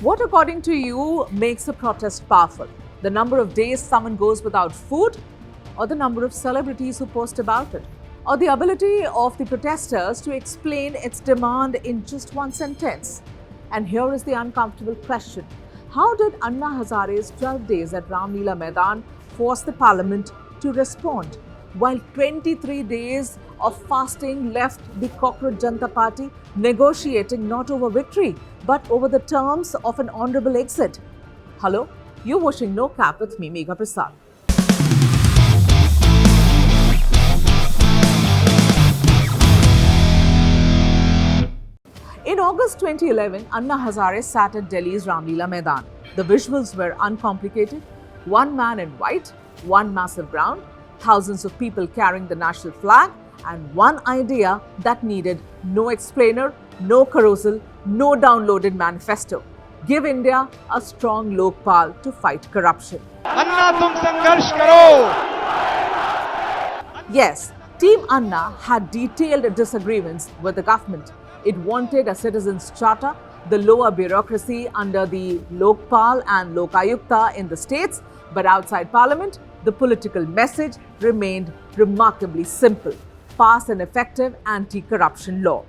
What, according to you, makes a protest powerful? The number of days someone goes without food, or the number of celebrities who post about it, or the ability of the protesters to explain its demand in just one sentence? And here is the uncomfortable question. How did Anna Hazare's 12 days at Ramleela Maidan force the parliament to respond? While 23 days of fasting left the Cockroach Janata Party negotiating not over victory, but over the terms of an honourable exit. Hello, you're watching No Cap with me, Megha Prasad. In August 2011, Anna Hazare sat at Delhi's Ramleela Maidan. The visuals were uncomplicated. One man in white, one massive ground, thousands of people carrying the national flag, and one idea that needed no explainer, no carousel, no downloaded manifesto. Give India a strong Lokpal to fight corruption. Anna, tum sangharsh karo! Yes, Team Anna had detailed disagreements with the government. It wanted a citizens' charter, the lower bureaucracy under the Lokpal and Lokayukta in the states, but outside parliament, the political message remained remarkably simple: pass an effective anti-corruption law.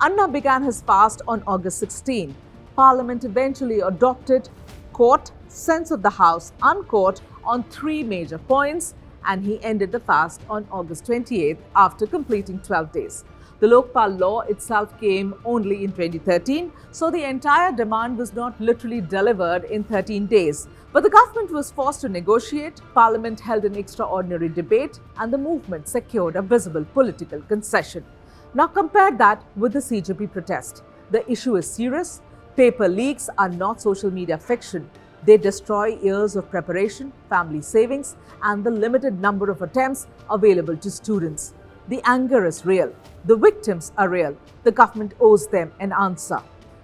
Anna began his fast on August 16. Parliament eventually adopted court, sense of the House uncourt on 3 major points, and he ended the fast on August 28 after completing 12 days. The Lokpal law itself came only in 2013, so the entire demand was not literally delivered in 13 days. But the government was forced to negotiate, Parliament held an extraordinary debate, and the movement secured a visible political concession. Now compare that with the CJP protest. The issue is serious. Paper leaks are not social media fiction. They destroy years of preparation, family savings, and the limited number of attempts available to students. The anger is real. The victims are real. The government owes them an answer.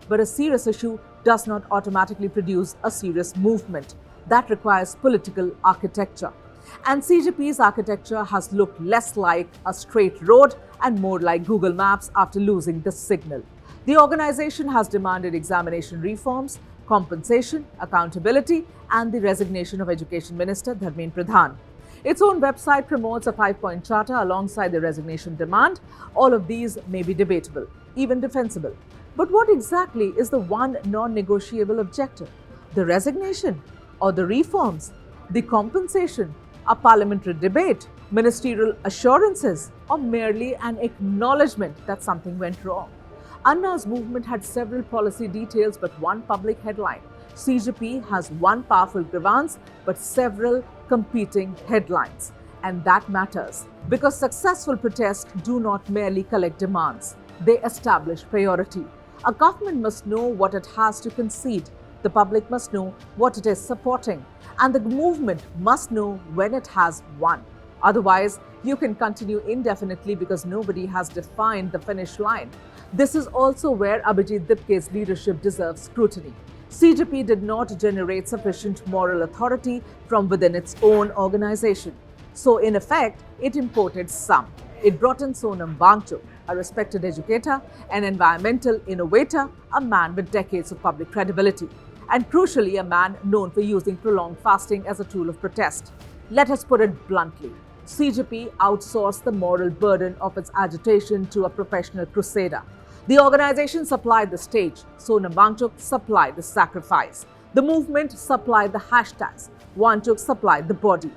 But a serious issue does not automatically produce a serious movement. That requires political architecture. And CJP's architecture has looked less like a straight road and more like Google Maps after losing the signal. The organization has demanded examination reforms, compensation, accountability, and the resignation of Education Minister Dharmendra Pradhan. Its own website promotes a 5-point charter alongside the resignation demand. All of these may be debatable, even defensible. But what exactly is the one non-negotiable objective? The resignation or the reforms? The compensation? A parliamentary debate? Ministerial assurances? Or merely an acknowledgement that something went wrong? Anna's movement had several policy details but one public headline. CJP has one powerful grievance but several competing headlines. And that matters because successful protests do not merely collect demands. They establish priority. A government must know what it has to concede. The public must know what it is supporting. And the movement must know when it has won. Otherwise, you can continue indefinitely because nobody has defined the finish line. This is also where Abhijit Dipke's leadership deserves scrutiny. CJP did not generate sufficient moral authority from within its own organization. So, in effect, it imported some. It brought in Sonam Wangchuk, a respected educator, an environmental innovator, a man with decades of public credibility, and crucially, a man known for using prolonged fasting as a tool of protest. Let us put it bluntly. CJP outsourced the moral burden of its agitation to a professional crusader. The organization supplied the stage. Sonam Wangchuk supplied the sacrifice. The movement supplied the hashtags. Wangchuk supplied the body.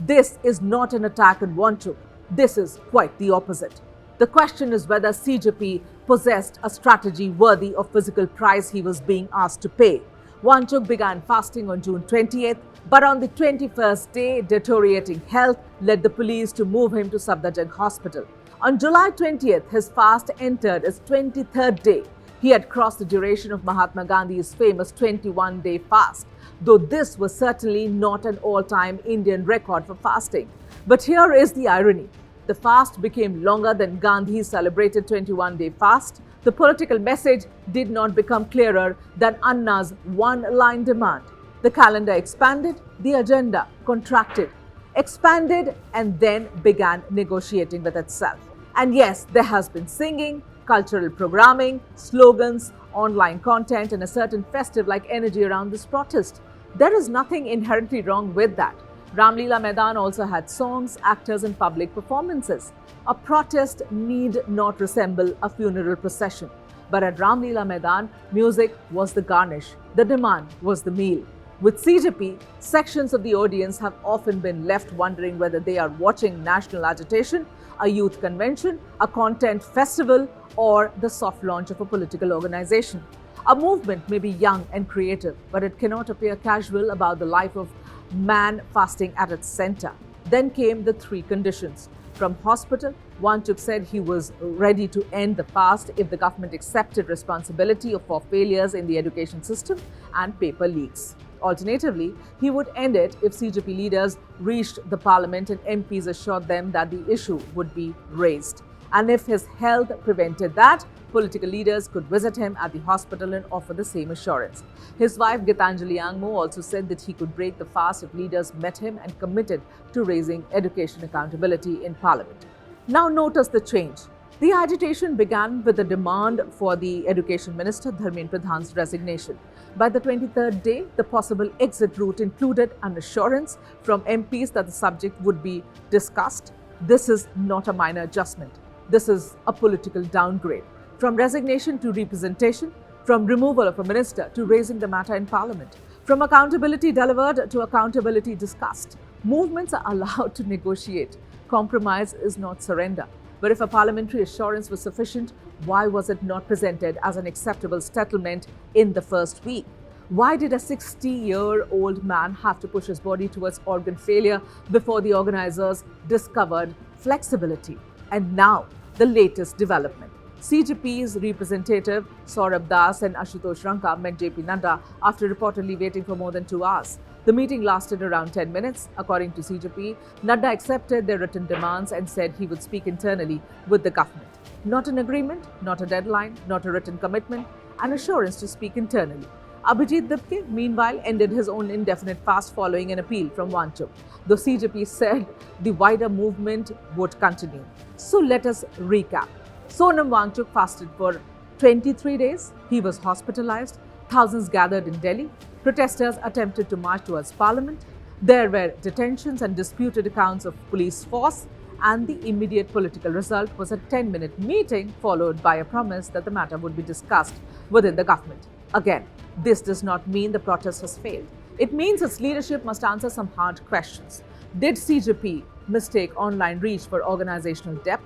This is not an attack on Wangchuk. This is quite the opposite. The question is whether CJP possessed a strategy worthy of physical price he was being asked to pay. Wangchuk began fasting on June 20th, but on the 21st day, deteriorating health led the police to move him to Safdarjung Hospital. On July 20th, his fast entered its 23rd day. He had crossed the duration of Mahatma Gandhi's famous 21-day fast, though this was certainly not an all-time Indian record for fasting. But here is the irony. The fast became longer than Gandhi's celebrated 21-day fast. The political message did not become clearer than Anna's one-line demand. The calendar expanded, the agenda contracted, expanded, and then began negotiating with itself. And yes, there has been singing, cultural programming, slogans, online content, and a certain festive-like energy around this protest. There is nothing inherently wrong with that. Ramlila Maidan also had songs, actors, and public performances. A protest need not resemble a funeral procession. But at Ramlila Maidan, music was the garnish, the demand was the meal. With CJP, sections of the audience have often been left wondering whether they are watching national agitation, a youth convention, a content festival, or the soft launch of a political organization. A movement may be young and creative, but it cannot appear casual about the life of man fasting at its center. Then came the three conditions. From hospital, Wangchuk said he was ready to end the fast if the government accepted responsibility for failures in the education system and paper leaks. Alternatively, he would end it if CJP leaders reached the parliament and MPs assured them that the issue would be raised. And if his health prevented that, political leaders could visit him at the hospital and offer the same assurance. His wife Gitanjali Angmo also said that he could break the fast if leaders met him and committed to raising education accountability in parliament. Now notice the change. The agitation began with the demand for the education minister Dharmendra's resignation. By the 23rd day, the possible exit route included an assurance from MPs that the subject would be discussed. This is not a minor adjustment. This is a political downgrade. From resignation to representation, from removal of a minister to raising the matter in parliament, from accountability delivered to accountability discussed. Movements are allowed to negotiate. Compromise is not surrender. But if a parliamentary assurance was sufficient, why was it not presented as an acceptable settlement in the first week? Why did a 60-year-old man have to push his body towards organ failure before the organizers discovered flexibility? And now, the latest development. CJP's representative Saurabh Das and Ashutosh Ranka met JP Nadda after reportedly waiting for more than 2 hours. The meeting lasted around 10 minutes. According to CJP, Nadda accepted their written demands and said he would speak internally with the government. Not an agreement, not a deadline, not a written commitment, an assurance to speak internally. Abhijit Dipke, meanwhile, ended his own indefinite fast following an appeal from Wangchuk, though CJP said the wider movement would continue. So let us recap. Sonam Wangchuk fasted for 23 days. He was hospitalized. Thousands gathered in Delhi. Protesters attempted to march towards parliament. There were detentions and disputed accounts of police force. And the immediate political result was a 10-minute meeting followed by a promise that the matter would be discussed within the government. Again, this does not mean the protest has failed. It means its leadership must answer some hard questions. Did CJP mistake online reach for organizational depth?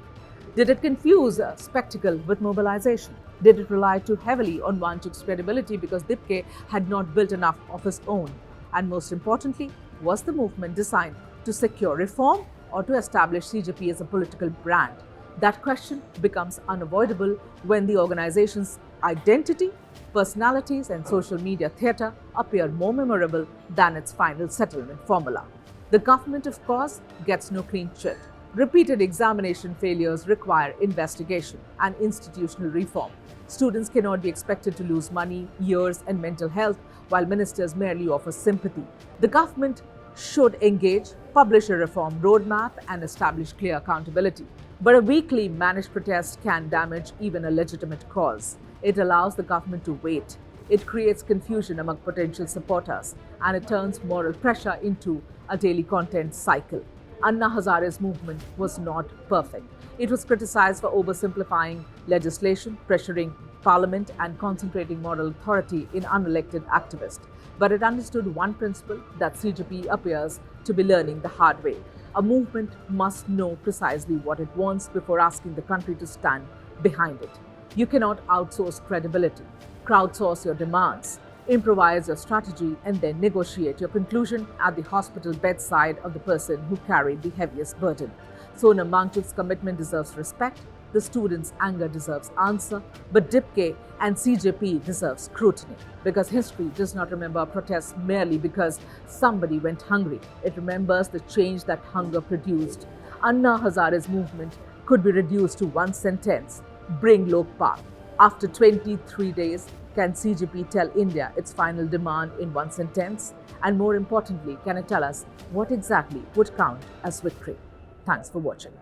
Did it confuse spectacle with mobilization? Did it rely too heavily on Wangchuk's credibility because Dipke had not built enough of his own? And most importantly, was the movement designed to secure reform or to establish CJP as a political brand? That question becomes unavoidable when the organization's identity, personalities, and social media theatre appear more memorable than its final settlement formula. The government, of course, gets no clean chit. Repeated examination failures require investigation and institutional reform. Students cannot be expected to lose money, years, and mental health while ministers merely offer sympathy. The government should engage, publish a reform roadmap, and establish clear accountability. But a weakly managed protest can damage even a legitimate cause. It allows the government to wait. It creates confusion among potential supporters, and it turns moral pressure into a daily content cycle. Anna Hazare's movement was not perfect. It was criticized for oversimplifying legislation, pressuring parliament, and concentrating moral authority in unelected activists. But it understood one principle that CJP appears to be learning the hard way. A movement must know precisely what it wants before asking the country to stand behind it. You cannot outsource credibility, crowdsource your demands, improvise your strategy, and then negotiate your conclusion at the hospital bedside of the person who carried the heaviest burden. Sonam Wangchuk's commitment deserves respect, the students' anger deserves answer, but Dipke and CJP deserve scrutiny because history does not remember protests merely because somebody went hungry. It remembers the change that hunger produced. Anna Hazare's movement could be reduced to one sentence: bring Lokpal. After 23 days, can CJP tell India its final demand in one sentence? And more importantly, can it tell us what exactly would count as victory? Thanks for watching.